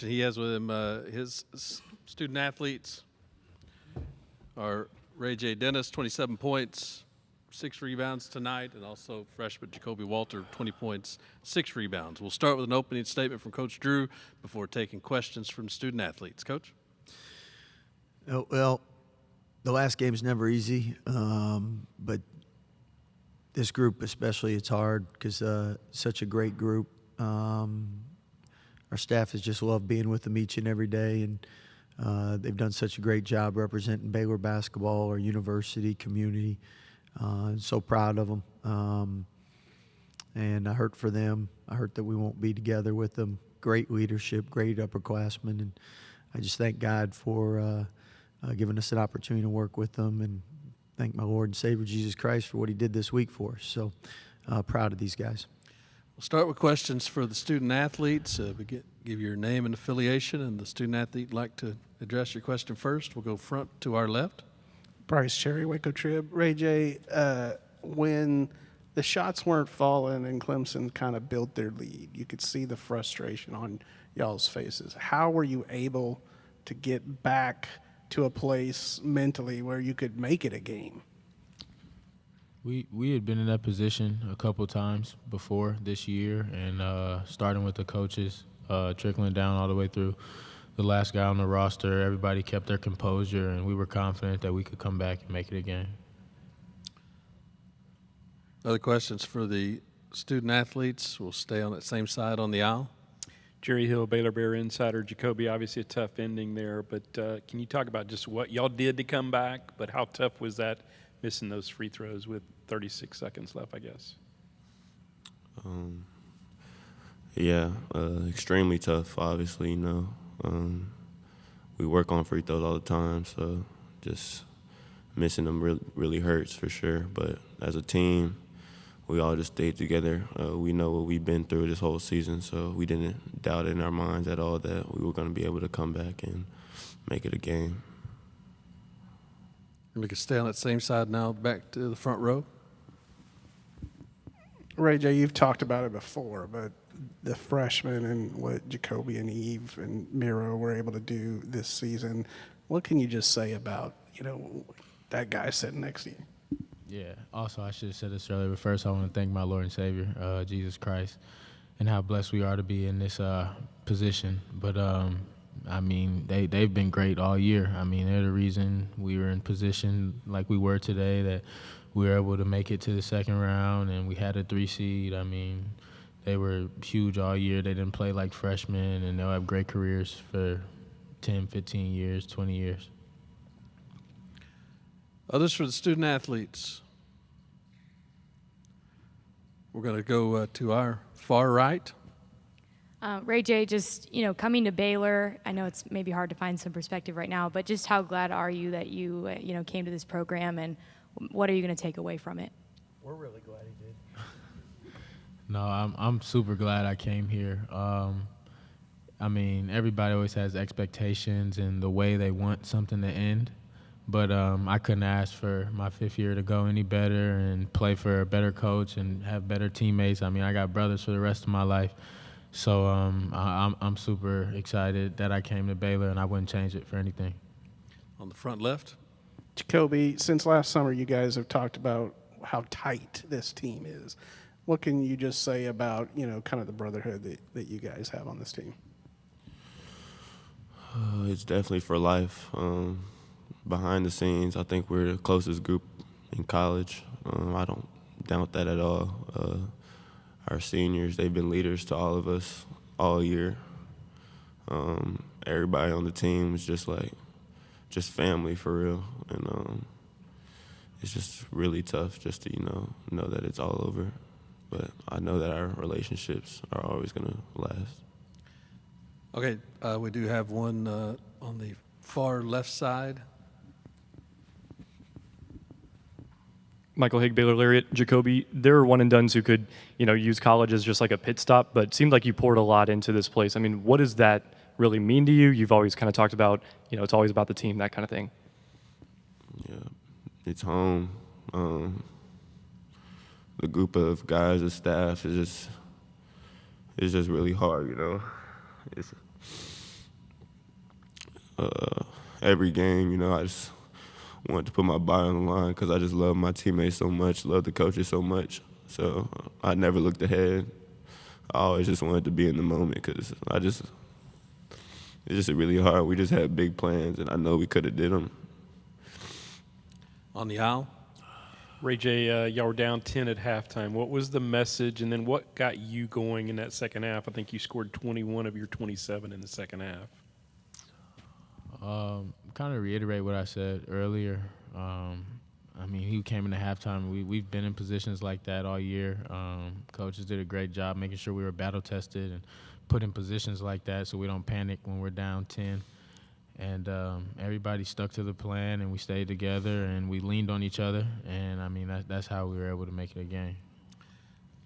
He has with him his student athletes are Ray J. Dennis, 27 points, 6 rebounds tonight, and also freshman Jacoby Walter, 20 points, 6 rebounds. We'll start with an opening statement from Coach Drew before taking questions from student athletes. Coach? Well, the last game's never easy, but this group especially, it's hard because such a great group. Our staff has just loved being with them each and every day, and they've done such a great job representing Baylor basketball, our university, community. So proud of them. And I hurt for them. I hurt that we won't be together with them. Great leadership, great upperclassmen, and I just thank God for giving us an opportunity to work with them, and thank my Lord and Savior Jesus Christ for what he did this week for us. So proud of these guys. We'll start with questions for the student athletes. Give your name and affiliation, and the student athlete would like to address your question first. We'll go front to our left. Bryce Cherry, Waco Trib. Ray J, when the shots weren't falling and Clemson kind of built their lead, you could see the frustration on y'all's faces. How were you able to get back to a place mentally where you could make it a game? We had been in that position a couple times before this year, and starting with the coaches, trickling down all the way through the last guy on the roster, everybody kept their composure, and we were confident that we could come back and make it a game. Other questions for the student athletes? We'll stay on that same side on the aisle. Jerry Hill, Baylor Bear Insider. Jacoby, obviously a tough ending there, but can you talk about just what y'all did to come back, but how tough was that, missing those free throws with 36 seconds left, I guess? Extremely tough, obviously, we work on free throws all the time, so just missing them really hurts for sure. But as a team, we all just stayed together. We know what we've been through this whole season, so we didn't doubt it in our minds at all that we were going to be able to come back and make it a game. We can stay on that same side now, back to the front row. Ray J, you've talked about it before, but the freshmen and what Jacoby and Eve and Miro were able to do this season, what can you just say about, that guy sitting next to you? Yeah, also I should have said this earlier, but first I want to thank my Lord and Savior, Jesus Christ, and how blessed we are to be in this position. But, they've been great all year. They're the reason we were in position like we were today, that we were able to make it to the second round, and we had a 3 seed. They were huge all year. They didn't play like freshmen, and they'll have great careers for 10, 15 years, 20 years. Others for the student athletes. We're going to go to our far right. Ray J, just, coming to Baylor, I know it's maybe hard to find some perspective right now, but just how glad are you that you, came to this program, and what are you going to take away from it? We're really glad he did. No, I'm super glad I came here. Everybody always has expectations and the way they want something to end. But I couldn't ask for my 5th year to go any better and play for a better coach and have better teammates. I got brothers for the rest of my life. So I'm super excited that I came to Baylor, and I wouldn't change it for anything. On the front left. Jacoby, since last summer you guys have talked about how tight this team is. What can you just say about, kind of the brotherhood that you guys have on this team? It's definitely for life. Behind the scenes, I think we're the closest group in college. I don't doubt that at all. Our seniors, they've been leaders to all of us all year. Everybody on the team is just family for real. And it's just really tough just to, know that it's all over. But I know that our relationships are always going to last. Okay, we do have one on the far left side. Michael Haig, Baylor Lariat. Jacoby, there are one-and-dones who could, use college as just like a pit stop, but it seemed like you poured a lot into this place. What does that really mean to you? You've always kind of talked about, it's always about the team, that kind of thing. Yeah, it's home. The group of guys, the staff is just really hard, every game, I just wanted to put my body on the line because I just love my teammates so much, love the coaches so much. So I never looked ahead. I always just wanted to be in the moment because it's just really hard. We just had big plans, and I know we could have did them. On the aisle. Ray J, y'all were down 10 at halftime. What was the message, and then what got you going in that second half? I think you scored 21 of your 27 in the second half. Kind of reiterate what I said earlier. He came into halftime. We've been in positions like that all year. Coaches did a great job making sure we were battle tested and put in positions like that so we don't panic when we're down 10. And everybody stuck to the plan, and we stayed together, and we leaned on each other. And, that's how we were able to make it a game.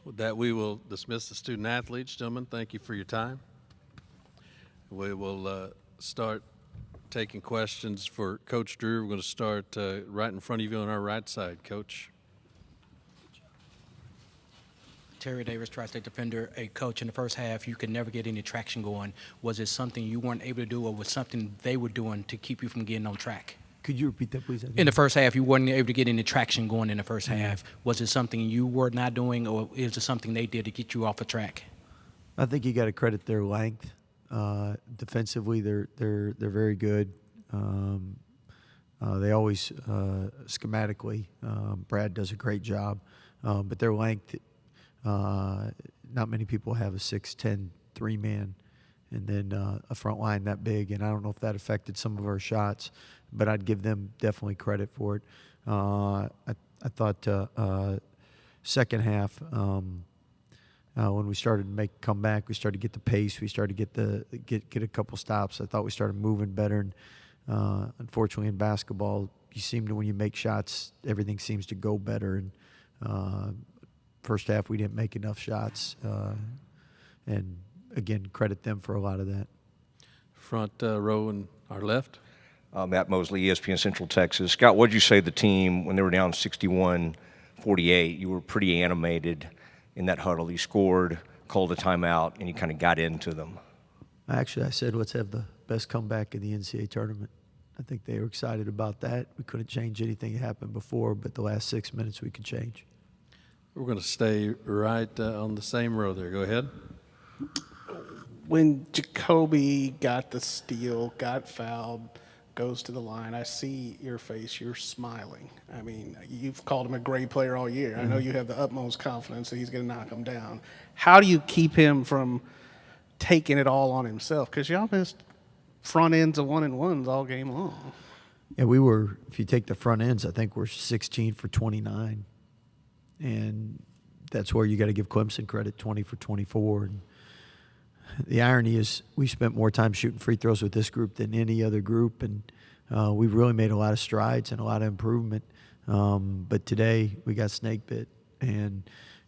With that, we will dismiss the student athletes. Gentlemen, thank you for your time. We will start taking questions for Coach Drew. We're going to start right in front of you on our right side, Coach. Terry Davis, Tri-State defender, a coach. In the first half, you could never get any traction going. Was it something you weren't able to do, or was something they were doing to keep you from getting on track? Could you repeat that, please? In the first half, you weren't able to get any traction going in the first half. Was it something you were not doing, or is it something they did to get you off a track? I think you got to credit their length. Defensively, they're very good. They always schematically, Brad does a great job, but their length. Not many people have a 6'10" 3-man and then a front line that big, and I don't know if that affected some of our shots, but I'd give them definitely credit for it. I thought second half, when we started to make a comeback, we started to get the pace, we started to get a couple stops. I thought we started moving better, and unfortunately in basketball, when you make shots, everything seems to go better, and first half, we didn't make enough shots, and again, credit them for a lot of that. Front row and our left. Matt Mosley, ESPN Central Texas. Scott, what did you say to the team when they were down 61-48? You were pretty animated in that huddle. You scored, called a timeout, and you kind of got into them. Actually, I said, let's have the best comeback in the NCAA tournament. I think they were excited about that. We couldn't change anything that happened before, but the last 6 minutes we could change. We're going to stay right on the same row there. Go ahead. When Jacoby got the steal, got fouled, goes to the line, I see your face. You're smiling. I mean, you've called him a great player all year. I know you have the utmost confidence that he's going to knock him down. How do you keep him from taking it all on himself? Because y'all missed front ends of 1-and-1s all game long. Yeah, we were, if you take the front ends, I think we're 16 for 29. And that's where you got to give Clemson credit, 20 for 24. And the irony is we spent more time shooting free throws with this group than any other group, and we've really made a lot of strides and a lot of improvement. But today we got snake bit, and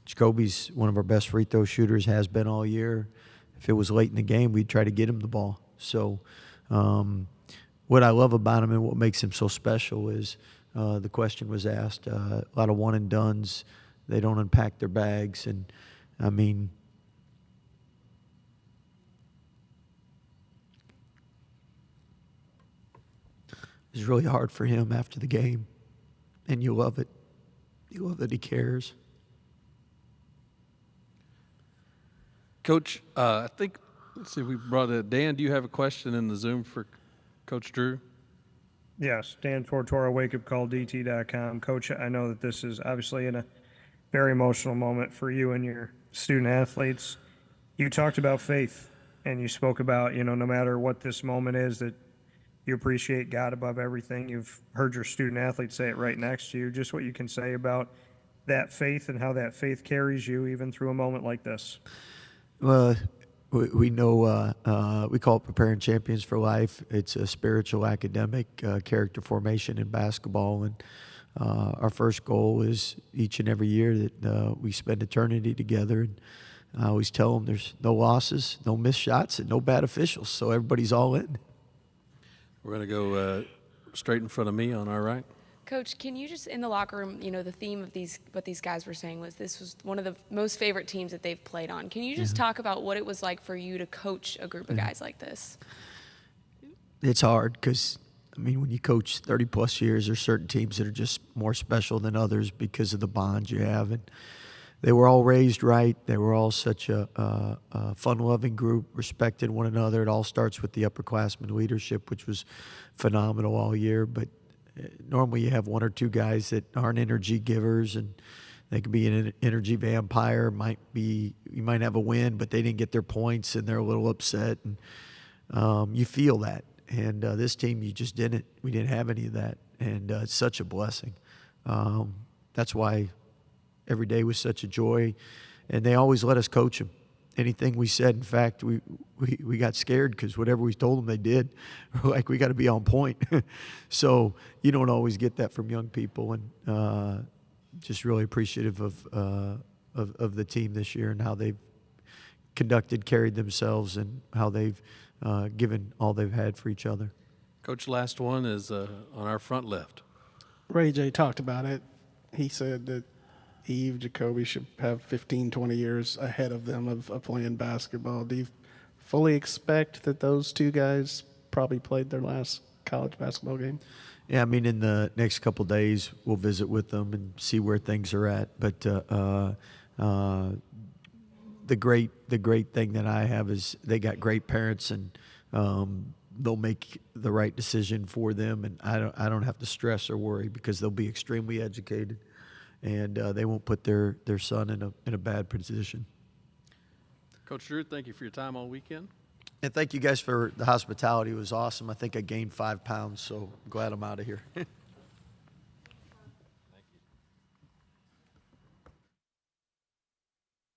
Jacoby's one of our best free throw shooters, has been all year. If it was late in the game, we'd try to get him the ball. So what I love about him and what makes him so special is the question was asked, a lot of one-and-dones. They don't unpack their bags. And, I mean, it's really hard for him after the game. And you love it. You love that he cares. Coach, I think, let's see, we brought it. Dan, do you have a question in the Zoom for Coach Drew? Yes, Dan Tortora, wakeupcalldt.com. Coach, I know that this is obviously in a very emotional moment for you and your student athletes. You talked about faith, and you spoke about, no matter what this moment is, that you appreciate God above everything. You've heard your student athletes say it right next to you. Just what you can say about that faith and how that faith carries you even through a moment like this. Well, we know we call it preparing champions for life. It's a spiritual, academic character formation in basketball, and our first goal is each and every year that we spend eternity together. And I always tell them there's no losses, no missed shots, and no bad officials, so everybody's all in. We're going to go straight in front of me on our right. Coach, can you just, in the locker room, the theme of what these guys were saying was this was one of the most favorite teams that they've played on. Can you just talk about what it was like for you to coach a group of guys like this? it's hard because, I mean, when you coach 30-plus years, there's certain teams that are just more special than others because of the bonds you have. And they were all raised right. They were all such a fun-loving group, respected one another. It all starts with the upperclassmen leadership, which was phenomenal all year. But normally you have one or two guys that aren't energy givers, and they could be an energy vampire. You might have a win, but they didn't get their points, and they're a little upset. And you feel that. And this team, you just didn't. We didn't have any of that. And it's such a blessing. That's why every day was such a joy. And they always let us coach them. Anything we said, in fact, we got scared because whatever we told them, they did. We're like, we got to be on point. So you don't always get that from young people. And just really appreciative of the team this year and how they've carried themselves, and how they've given all they've had for each other. Coach, last one is on our front left. Ray J talked about it. He said that Eve Jacoby should have 15, 20 years ahead of them of playing basketball. Do you fully expect that those two guys probably played their last college basketball game? Yeah, I mean, in the next couple of days, we'll visit with them and see where things are at. But the great thing that I have is they got great parents, and they'll make the right decision for them, and I don't have to stress or worry because they'll be extremely educated, and they won't put their son in a bad position. Coach Drew, thank you for your time all weekend. And thank you guys for the hospitality. It was awesome. I think I gained 5 pounds, so I'm glad I'm out of here.